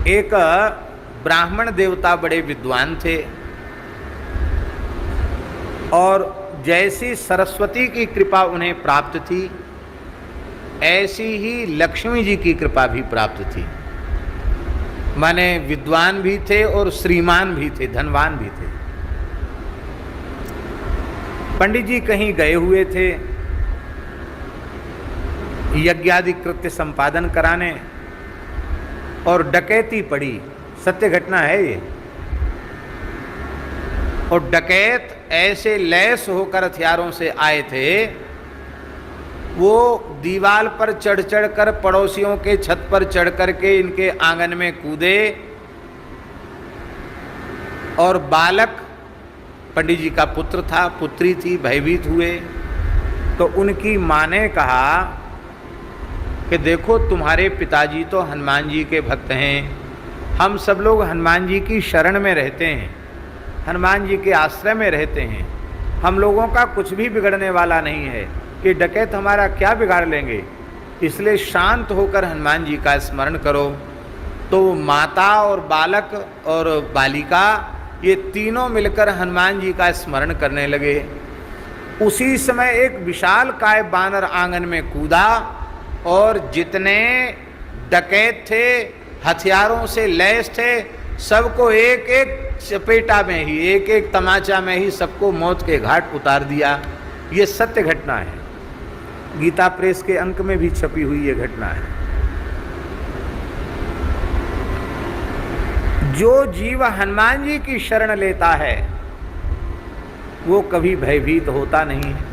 एक ब्राह्मण देवता बड़े विद्वान थे और जैसी सरस्वती की कृपा उन्हें प्राप्त थी ऐसी ही लक्ष्मी जी की कृपा भी प्राप्त थी। माने विद्वान भी थे और श्रीमान भी थे, धनवान भी थे। पंडित जी कहीं गए हुए थे यज्ञादि कृत्य संपादन कराने और डकैती पड़ी। सत्य घटना है ये। और डकैत ऐसे लैस होकर हथियारों से आए थे, वो दीवार पर चढ़ चढ़ कर पड़ोसियों के छत पर चढ़ कर के इनके आंगन में कूदे और बालक पंडित जी का पुत्र था, पुत्री थी, भयभीत हुए। तो उनकी माँ ने कहा कि देखो तुम्हारे पिताजी तो हनुमान जी के भक्त हैं, हम सब लोग हनुमान जी की शरण में रहते हैं, हनुमान जी के आश्रय में रहते हैं, हम लोगों का कुछ भी बिगड़ने वाला नहीं है, कि डकैत हमारा क्या बिगाड़ लेंगे, इसलिए शांत होकर हनुमान जी का स्मरण करो। तो माता और बालक और बालिका ये तीनों मिलकर हनुमान जी का स्मरण करने लगे। उसी समय एक विशाल काय बानर आंगन में कूदा और जितने डकैत थे, हथियारों से लैस थे, सबको एक एक चपेटा में ही, एक एक तमाचा में ही सबको मौत के घाट उतार दिया। ये सत्य घटना है, गीता प्रेस के अंक में भी छपी हुई ये घटना है। जो जीव हनुमान जी की शरण लेता है वो कभी भयभीत होता नहीं है।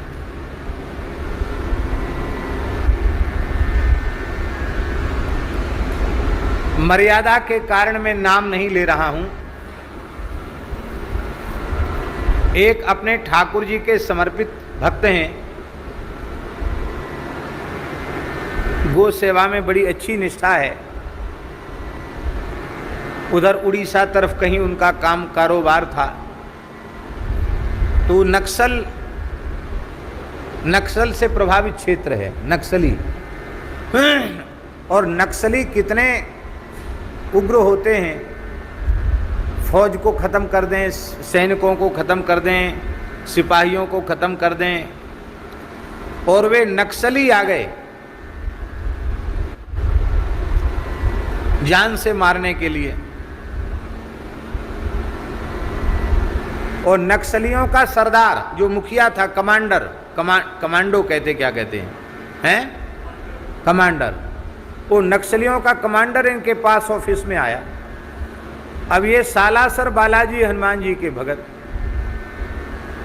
मर्यादा के कारण मैं नाम नहीं ले रहा हूं। एक अपने ठाकुर जी के समर्पित भक्त हैं, गो सेवा में बड़ी अच्छी निष्ठा है। उधर उड़ीसा तरफ कहीं उनका काम कारोबार था। तो नक्सल से प्रभावित क्षेत्र है, नक्सली। और नक्सली कितने उग्र होते हैं, फौज को ख़त्म कर दें, सैनिकों को ख़त्म कर दें, सिपाहियों को ख़त्म कर दें। और वे नक्सली आ गए जान से मारने के लिए। और नक्सलियों का सरदार जो मुखिया था, कमांडर, कमांडो कहते, क्या कहते हैं, कमांडर, वो नक्सलियों का कमांडर इनके पास ऑफिस में आया। अब ये सालासर बालाजी हनुमान जी के भगत,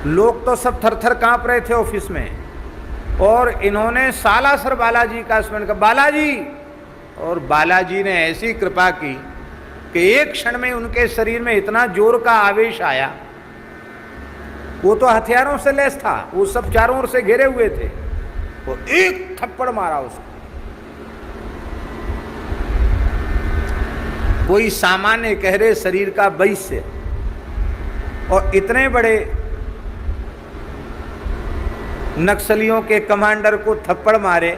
लोग तो सब थर-थर कांप रहे थे ऑफिस में, और इन्होंने सालासर बालाजी का स्मरण किया, बालाजी। और बालाजी ने ऐसी कृपा की कि एक क्षण में उनके शरीर में इतना जोर का आवेश आया। वो तो हथियारों से लैस था, वो सब चारों ओर से घेरे हुए थे, वो एक थप्पड़ मारा उसको। कोई सामान्य गहरे शरीर का वैश्य और इतने बड़े नक्सलियों के कमांडर को थप्पड़ मारे,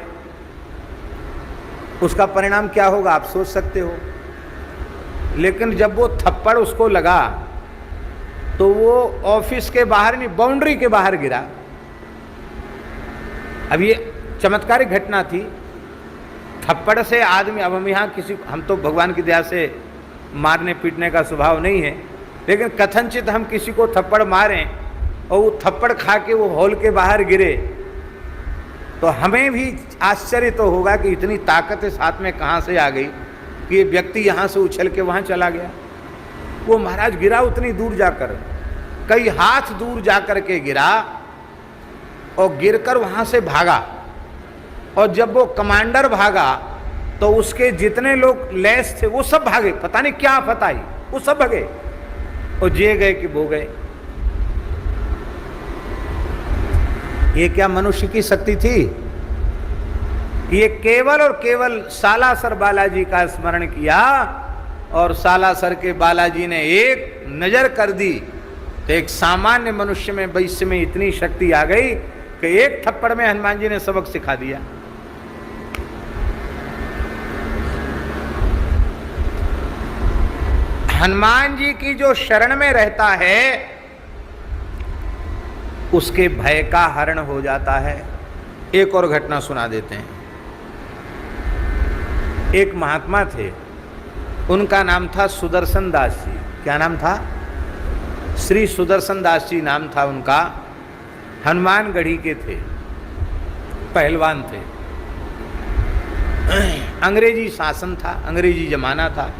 उसका परिणाम क्या होगा आप सोच सकते हो। लेकिन जब वो थप्पड़ उसको लगा तो वो ऑफिस के बाहर नहीं, बाउंड्री के बाहर गिरा। अब ये चमत्कारिक घटना थी। थप्पड़ से आदमी, अब हम यहाँ किसी, हम तो भगवान की दया से मारने पीटने का स्वभाव नहीं है, लेकिन कथनचित हम किसी को थप्पड़ मारें और वो थप्पड़ खा के वो हॉल के बाहर गिरे तो हमें भी आश्चर्य तो होगा कि इतनी ताकत इस हाथ में कहाँ से आ गई कि ये व्यक्ति यहाँ से उछल के वहाँ चला गया। वो महाराज गिरा उतनी दूर जाकर, कई हाथ दूर जाकर के गिरा और गिरकर वहाँ से भागा। और जब वो कमांडर भागा तो उसके जितने लोग लैस थे वो सब भागे, पता नहीं क्या आफत आई, वो सब भागे और जे गए कि वो गए। ये क्या मनुष्य की शक्ति थी? ये केवल और केवल सालासर बालाजी का स्मरण किया और सालासर के बालाजी ने एक नजर कर दी तो एक सामान्य मनुष्य में, वैश्य में इतनी शक्ति आ गई कि एक थप्पड़ में हनुमान जी ने सबक सिखा दिया। हनुमान जी की जो शरण में रहता है उसके भय का हरण हो जाता है। एक और घटना सुना देते हैं। एक महात्मा थे, उनका नाम था सुदर्शन दास जी। क्या नाम था? श्री सुदर्शन दास जी नाम था उनका। हनुमानगढ़ी के थे, पहलवान थे। अंग्रेजी शासन था, अंग्रेजी जमाना था,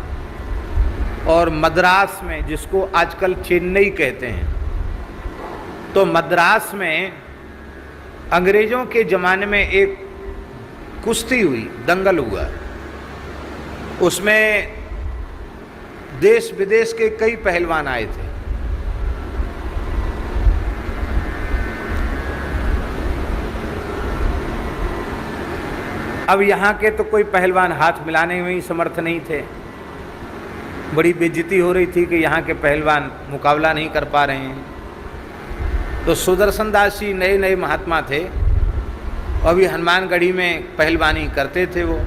और मद्रास में, जिसको आजकल चेन्नई कहते हैं, तो मद्रास में अंग्रेजों के ज़माने में एक कुश्ती हुई, दंगल हुआ। उसमें देश विदेश के कई पहलवान आए थे। अब यहाँ के तो कोई पहलवान हाथ मिलाने में ही समर्थ नहीं थे। बड़ी बेइज्जती हो रही थी कि यहाँ के पहलवान मुकाबला नहीं कर पा रहे हैं। तो सुदर्शन दास जी नए नए महात्मा थे, अभी हनुमानगढ़ी में पहलवानी करते थे वो।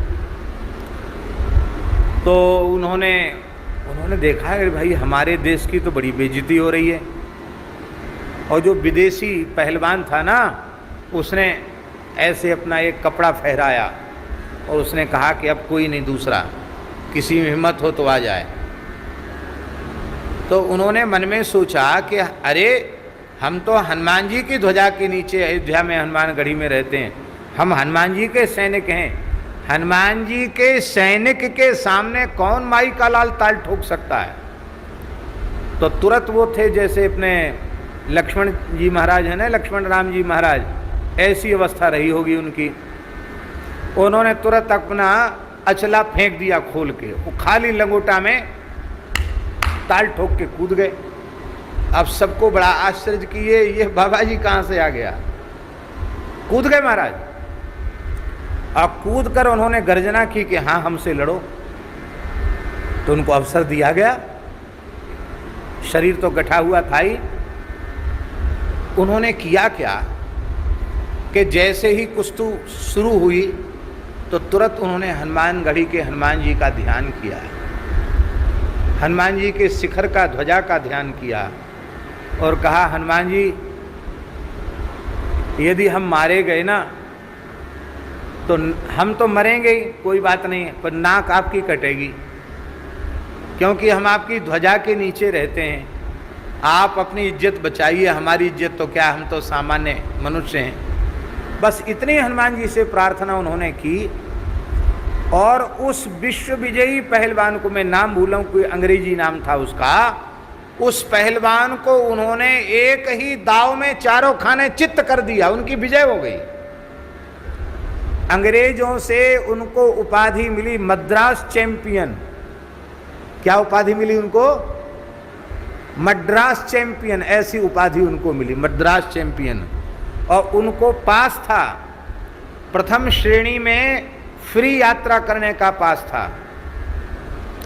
तो उन्होंने देखा है भाई हमारे देश की तो बड़ी बेइज्जती हो रही है। और जो विदेशी पहलवान था ना, उसने ऐसे अपना एक कपड़ा फहराया और उसने कहा कि अब कोई नहीं दूसरा, किसी में हिम्मत हो तो आ जाए। तो उन्होंने मन में सोचा कि अरे हम तो हनुमान जी की ध्वजा के नीचे अयोध्या में हनुमानगढ़ी में रहते हैं, हम हनुमान जी के सैनिक हैं, हनुमान जी के सैनिक के सामने कौन माई का लाल ताल ठोक सकता है। तो तुरंत वो थे जैसे अपने लक्ष्मण जी महाराज है ना, लक्ष्मण राम जी महाराज, ऐसी अवस्था रही होगी उनकी। उन्होंने तुरंत अपना अचला फेंक दिया खोल के, वो खाली लंगोटा में ताल ठोक के कूद गए। अब सबको बड़ा आश्चर्य कि ये बाबा जी कहाँ से आ गया। कूद गए महाराज। अब कूद कर उन्होंने गर्जना की कि हाँ हमसे लड़ो। तो उनको अवसर दिया गया, शरीर तो गठा हुआ था ही। उन्होंने किया क्या कि जैसे ही कुश्ती शुरू हुई तो तुरंत उन्होंने हनुमानगढ़ी के हनुमान जी का ध्यान किया, हनुमान जी के शिखर का, ध्वजा का ध्यान किया और कहा हनुमान जी यदि हम मारे गए ना तो हम तो मरेंगे ही, कोई बात नहीं, पर नाक आपकी कटेगी, क्योंकि हम आपकी ध्वजा के नीचे रहते हैं। आप अपनी इज्जत बचाइए, हमारी इज्जत तो क्या, हम तो सामान्य मनुष्य हैं। बस इतनी हनुमान जी से प्रार्थना उन्होंने की। और उस विश्व विजयी पहलवान को, मैं नाम भूला हूं, कोई अंग्रेजी नाम था उसका, उस पहलवान को उन्होंने एक ही दाव में चारों खाने चित्त कर दिया, उनकी विजय हो गई। अंग्रेजों से उनको उपाधि मिली मद्रास चैंपियन। क्या उपाधि मिली उनको? मद्रास चैंपियन, ऐसी उपाधि उनको मिली, मद्रास चैंपियन। और उनको पास था, प्रथम श्रेणी में फ्री यात्रा करने का पास था,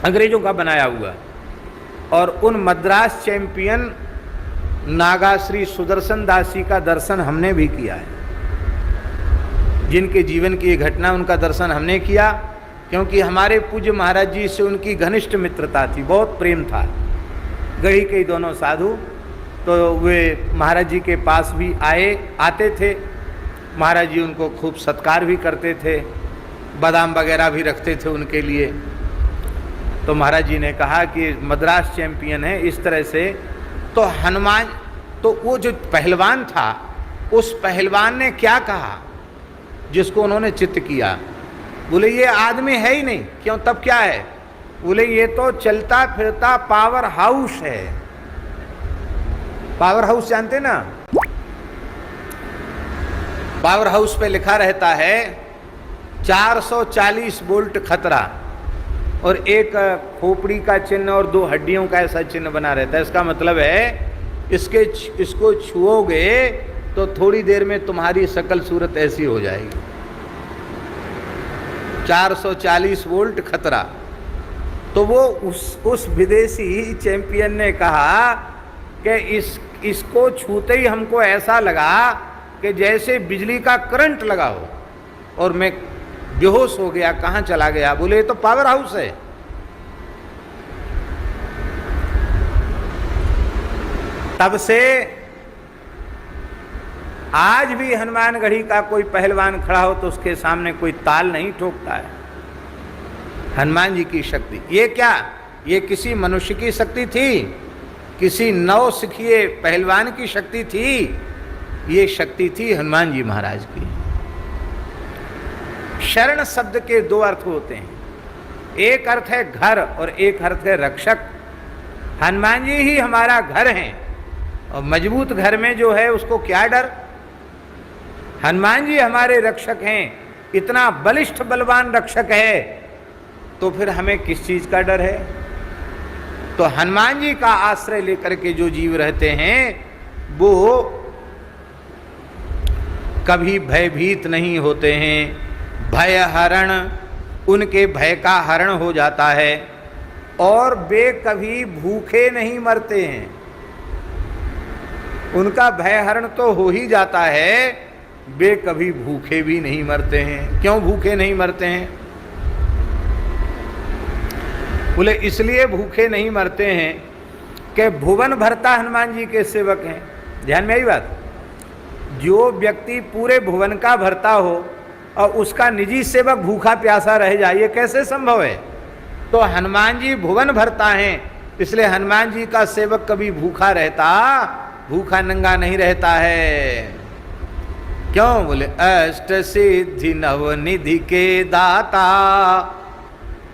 अंग्रेजों का बनाया हुआ। और उन मद्रास चैंपियन नागा श्री सुदर्शन दास जी का दर्शन हमने भी किया है। जिनके जीवन की ये घटना, उनका दर्शन हमने किया, क्योंकि हमारे पूज्य महाराज जी से उनकी घनिष्ठ मित्रता थी, बहुत प्रेम था। गढ़ी के दोनों साधु, तो वे महाराज जी के पास भी आते थे। महाराज जी उनको खूब सत्कार भी करते थे, बादाम वगैरह भी रखते थे उनके लिए। तो महाराज जी ने कहा कि मद्रास चैंपियन है, इस तरह से। तो हनुमान, तो वो जो पहलवान था, उस पहलवान ने क्या कहा जिसको उन्होंने चित्त किया? बोले ये आदमी है ही नहीं। क्यों? तब क्या है? बोले ये तो चलता फिरता पावर हाउस है। पावर हाउस जानते ना? पावर हाउस पे लिखा रहता है 440 वोल्ट खतरा, और एक खोपड़ी का चिन्ह और 2 हड्डियों का ऐसा चिन्ह बना रहता है। इसका मतलब है इसको छुओगे तो थोड़ी देर में तुम्हारी शकल सूरत ऐसी हो जाएगी। 440 वोल्ट खतरा। तो वो उस विदेशी चैंपियन ने कहा कि इसको छूते ही हमको ऐसा लगा कि जैसे बिजली का करंट लगा हो, और मैं बेहोश हो गया, कहाँ चला गया। बोले ये तो पावर हाउस है। तब से आज भी हनुमानगढ़ी का कोई पहलवान खड़ा हो तो उसके सामने कोई ताल नहीं ठोकता है। हनुमान जी की शक्ति ये क्या, ये किसी मनुष्य की शक्ति थी, किसी नव सिखिए पहलवान की शक्ति थी, ये शक्ति थी हनुमान जी महाराज की। शरण शब्द के दो अर्थ होते हैं, एक अर्थ है घर और एक अर्थ है रक्षक। हनुमान जी ही हमारा घर हैं और मजबूत घर में जो है उसको क्या डर। हनुमान जी हमारे रक्षक हैं, इतना बलिष्ठ बलवान रक्षक है, तो फिर हमें किस चीज का डर है। तो हनुमान जी का आश्रय लेकर के जो जीव रहते हैं वो कभी भयभीत नहीं होते हैं। भय हरण, उनके भय का हरण हो जाता है और वे कभी भूखे नहीं मरते हैं। उनका भय हरण तो हो ही जाता है, वे कभी भूखे भी नहीं मरते हैं। क्यों भूखे नहीं मरते हैं? बोले इसलिए भूखे नहीं मरते हैं कि भुवन भरता हनुमान जी के सेवक हैं। ध्यान में आई बात। जो व्यक्ति पूरे भुवन का भरता हो और उसका निजी सेवक भूखा प्यासा रह जाए, ये कैसे संभव है? तो हनुमान जी भुवन भरता हैं, इसलिए हनुमान जी का सेवक कभी भूखा रहता, भूखा नंगा नहीं रहता है। क्यों? बोले अष्ट सिद्धि नव निधि के दाता,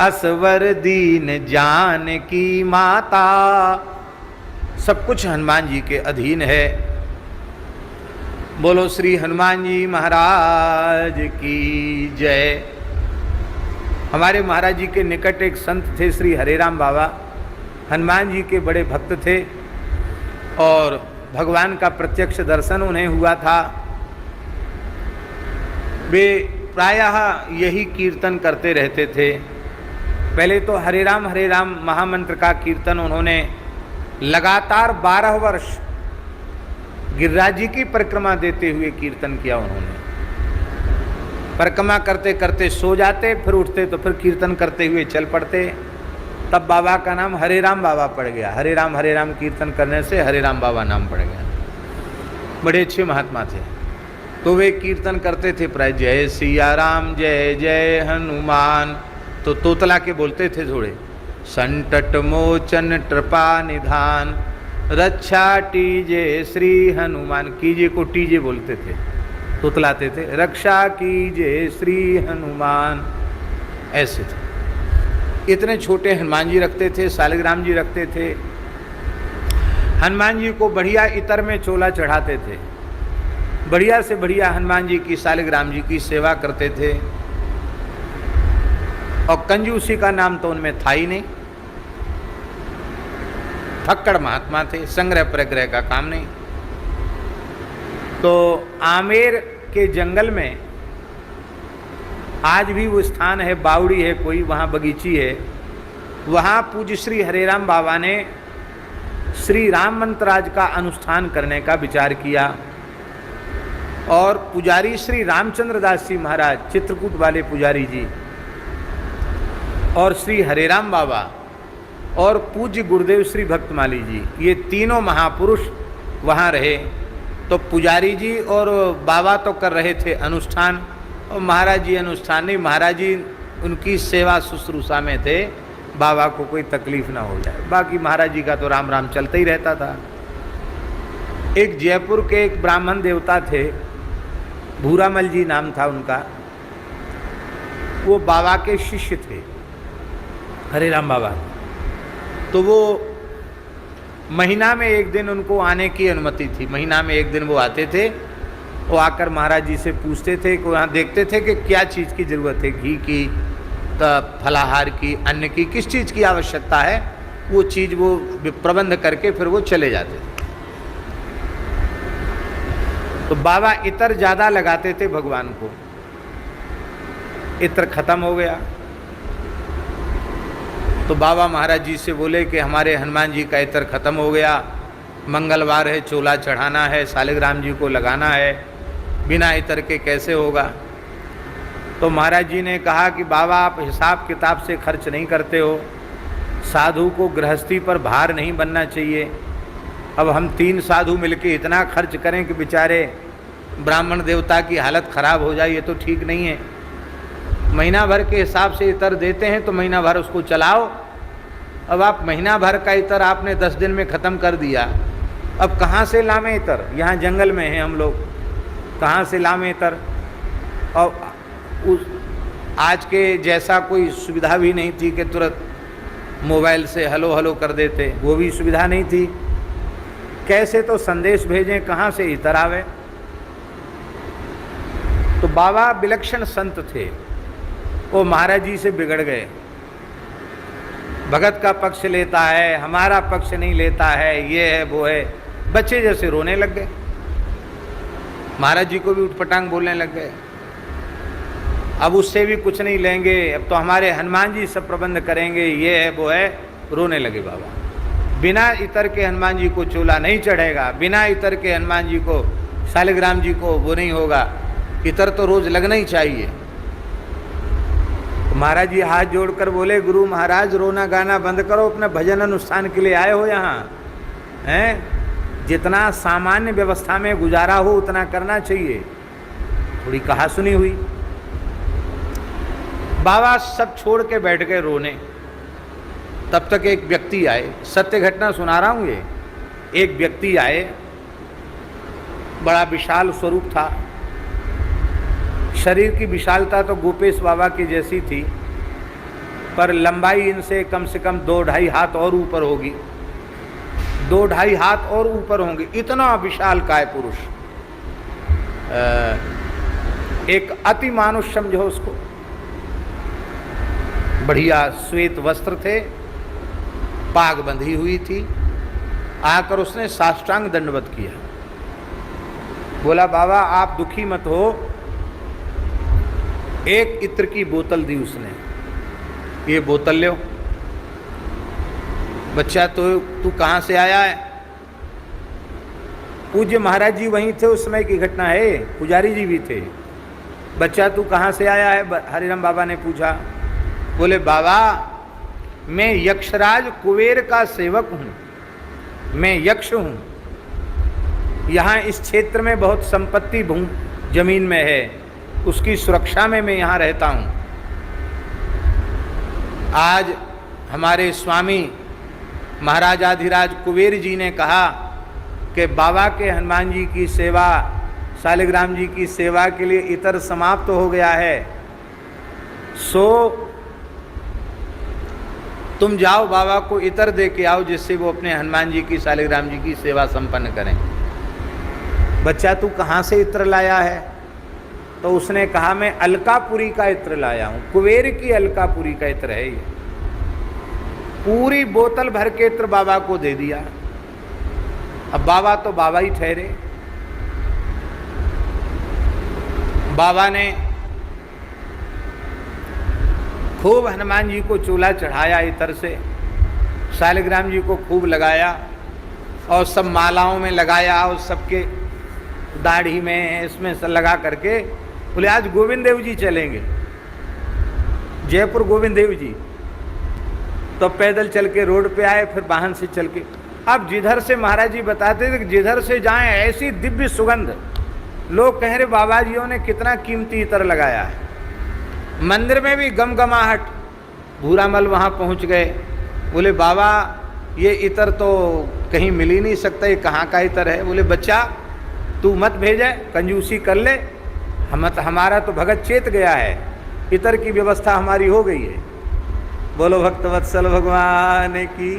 असवर दीन जान की माता। सब कुछ हनुमान जी के अधीन है। बोलो श्री हनुमान जी महाराज की जय। हमारे महाराज जी के निकट एक संत थे श्री हरेराम बाबा, हनुमान जी के बड़े भक्त थे और भगवान का प्रत्यक्ष दर्शन उन्हें हुआ था। वे प्रायः यही कीर्तन करते रहते थे। पहले तो हरे राम महामंत्र का कीर्तन उन्होंने लगातार 12 वर्ष गिरिराज जी की परिक्रमा देते हुए कीर्तन किया। उन्होंने परिक्रमा करते करते सो जाते, फिर उठते तो फिर कीर्तन करते हुए चल पड़ते। तब बाबा का नाम हरे राम बाबा पड़ गया। हरे राम कीर्तन करने से हरे राम बाबा नाम पड़ गया। बड़े अच्छे महात्मा थे। तो वे कीर्तन करते थे प्राय जय सिया राम जय जय हनुमान। तो तोतला के बोलते थे थोड़े, संकट मोचन कृपा निधान, रक्षा टीजे श्री हनुमान। कीजे को टीजे बोलते थे, तुतलाते थे, रक्षा कीजे श्री हनुमान, ऐसे थे। इतने छोटे हनुमान जी रखते थे, शालिग्राम जी रखते थे। हनुमान जी को बढ़िया इतर में चोला चढ़ाते थे, बढ़िया से बढ़िया हनुमान जी की शालिग्राम जी की सेवा करते थे। और कंजूसी का नाम तो उनमें था ही नहीं। फक्कड़ महात्मा थे, संग्रह परिग्रह का काम नहीं। तो आमेर के जंगल में आज भी वो स्थान है, बावड़ी है कोई, वहाँ बगीची है। वहाँ पूज्य श्री हरेराम बाबा ने श्री राम मंत्राज का अनुष्ठान करने का विचार किया और पुजारी श्री रामचंद्र दास जी महाराज, चित्रकूट वाले पुजारी जी, और श्री हरेराम बाबा और पूज्य गुरुदेव श्री भक्तमाली जी, ये तीनों महापुरुष वहाँ रहे। तो पुजारी जी और बाबा तो कर रहे थे अनुष्ठान और महाराज जी अनुष्ठान नहीं। महाराज जी उनकी सेवा शुश्रूषा में थे, बाबा को कोई तकलीफ ना हो जाए। बाकी महाराज जी का तो राम राम चलता ही रहता था। एक जयपुर के एक ब्राह्मण देवता थे, भूरामल जी नाम था उनका। वो बाबा के शिष्य थे, हरे राम बाबा। तो वो महीना में एक दिन उनको आने की अनुमति थी। महीना में एक दिन वो आते थे। वो आकर महाराज जी से पूछते थे कि वहाँ देखते थे कि क्या चीज़ की ज़रूरत है, घी की, फलाहार की, अन्न की, किस चीज़ की आवश्यकता है। वो चीज़ वो प्रबंध करके फिर वो चले जाते थे। तो बाबा इत्र ज़्यादा लगाते थे भगवान को। इत्र खत्म हो गया तो बाबा महाराज जी से बोले कि हमारे हनुमान जी का इत्र खत्म हो गया, मंगलवार है, चोला चढ़ाना है, शालिग्राम जी को लगाना है, बिना इत्र के कैसे होगा। तो महाराज जी ने कहा कि बाबा आप हिसाब किताब से खर्च नहीं करते हो, साधु को गृहस्थी पर भार नहीं बनना चाहिए। अब हम 3 साधु मिलके इतना खर्च करें कि बेचारे ब्राह्मण देवता की हालत खराब हो जाए, ये तो ठीक नहीं है। महीना भर के हिसाब से इतर देते हैं तो महीना भर उसको चलाओ। अब आप महीना भर का इतर आपने 10 दिन में ख़त्म कर दिया, अब कहाँ से लावें इतर? यहाँ जंगल में हैं हम लोग, कहाँ से लावें इतर? और उस आज के जैसा कोई सुविधा भी नहीं थी कि तुरंत मोबाइल से हलो हलो कर देते, वो भी सुविधा नहीं थी। कैसे तो संदेश भेजें, कहाँ से इतर आवे? तो बाबा विलक्षण संत थे, वो महाराज जी से बिगड़ गए। भगत का पक्ष लेता है, हमारा पक्ष नहीं लेता है, ये है वो है, बच्चे जैसे रोने लग गए। महाराज जी को भी उठपटांग बोलने लग गए, अब उससे भी कुछ नहीं लेंगे, अब तो हमारे हनुमान जी सब प्रबंध करेंगे, ये है वो है, रोने लगे बाबा। बिना इतर के हनुमान जी को चूल्हा नहीं चढ़ेगा, बिना इतर के हनुमान जी को, शालिग्राम जी को वो नहीं होगा, इतर तो रोज लगना ही चाहिए। तो महाराज जी हाथ जोड़कर बोले, गुरु महाराज रोना गाना बंद करो, अपने भजन अनुष्ठान के लिए आए हो यहाँ, हैं? जितना सामान्य व्यवस्था में गुजारा हो उतना करना चाहिए। थोड़ी कहा सुनी हुई। बाबा सब छोड़ के बैठ गए रोने। तब तक एक व्यक्ति आए, सत्य घटना सुना रहा हूँ ये। एक व्यक्ति आए, बड़ा विशाल स्वरूप था, शरीर की विशालता तो गोपेश बाबा की जैसी थी, पर लंबाई इनसे कम से कम 2-2.5 हाथ और ऊपर होगी, 2-2.5 हाथ और ऊपर होंगे, इतना विशाल काय पुरुष। एक अति मानुष समझो उसको। बढ़िया श्वेत वस्त्र थे, पाग बंधी हुई थी। आकर उसने साष्टांग दंडवत किया, बोला बाबा आप दुखी मत हो। एक इत्र की बोतल दी उसने, ये बोतल लो। बच्चा तो तू कहाँ से आया है? पूज्य महाराज जी वहीं थे, उस समय की घटना है, पुजारी जी भी थे। बच्चा तू कहाँ से आया है? हरिराम बाबा ने पूछा। बोले बाबा मैं यक्षराज कुबेर का सेवक हूँ, मैं यक्ष हूँ, यहाँ इस क्षेत्र में बहुत संपत्ति जमीन में है, उसकी सुरक्षा में मैं यहाँ रहता हूँ। आज हमारे स्वामी महाराजाधिराज कुबेर जी ने कहा कि बाबा के हनुमान जी की सेवा, शालिग्राम जी की सेवा के लिए इतर समाप्त हो गया है, सो तुम जाओ बाबा को इतर दे के आओ, जिससे वो अपने हनुमान जी की, शालिग्राम जी की सेवा संपन्न करें। बच्चा तू कहाँ से इत्र लाया है? तो उसने कहा मैं अलकापुरी का इत्र लाया हूँ, कुबेर की अलकापुरी का इत्र है ये। पूरी बोतल भर के इत्र बाबा को दे दिया। अब बाबा तो बाबा ही ठहरे। बाबा ने खूब हनुमान जी को चूल्हा चढ़ाया इतर से, शालिग्राम जी को खूब लगाया और सब मालाओं में लगाया और सबके दाढ़ी में इसमें सब लगा करके बोले आज गोविंद देव जी चलेंगे, जयपुर गोविंद देव जी। तो पैदल चल के रोड पे आए, फिर वाहन से चल के। अब जिधर से महाराज जी बताते थे कि जिधर से जाएं ऐसी दिव्य सुगंध, लोग कह रहे बाबा जियों ने कितना कीमती इतर लगाया है। मंदिर में भी गमगमाहट। भूरामल वहाँ पहुँच गए, बोले बाबा ये इतर तो कहीं मिल ही नहीं सकता, ये कहाँ का इतर है? बोले बच्चा तू मत भेजे, कंजूसी कर ले, हमारा तो भगत चेत गया है, इतर की व्यवस्था हमारी हो गई है। बोलो भक्तवत्सल भगवान की।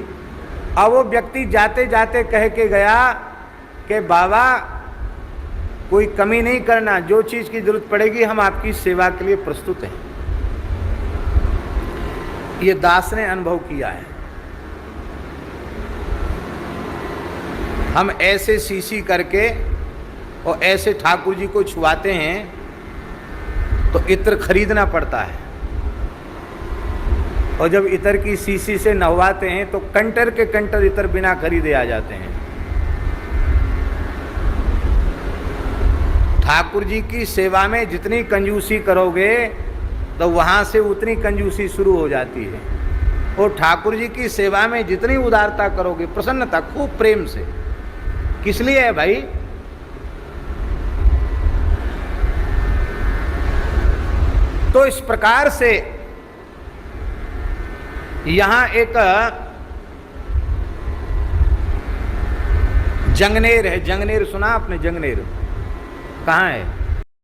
अब वो व्यक्ति जाते जाते कह के गया कि बाबा कोई कमी नहीं करना, जो चीज़ की जरूरत पड़ेगी हम आपकी सेवा के लिए प्रस्तुत हैं। ये दास ने अनुभव किया है। हम ऐसे सीसी करके और ऐसे ठाकुर जी को छुआते हैं तो इत्र खरीदना पड़ता है, और जब इतर की सीसी से नहवाते हैं तो कंटर के कंटर इतर बिना खरीदे आ जाते हैं। ठाकुर जी की सेवा में जितनी कंजूसी करोगे तो वहाँ से उतनी कंजूसी शुरू हो जाती है, और ठाकुर जी की सेवा में जितनी उदारता करोगे, प्रसन्नता, खूब प्रेम से, किस लिए है भाई? तो इस प्रकार से यहां एक जंगनेर है। जंगनेर सुना आपने? जंगनेर कहाँ है?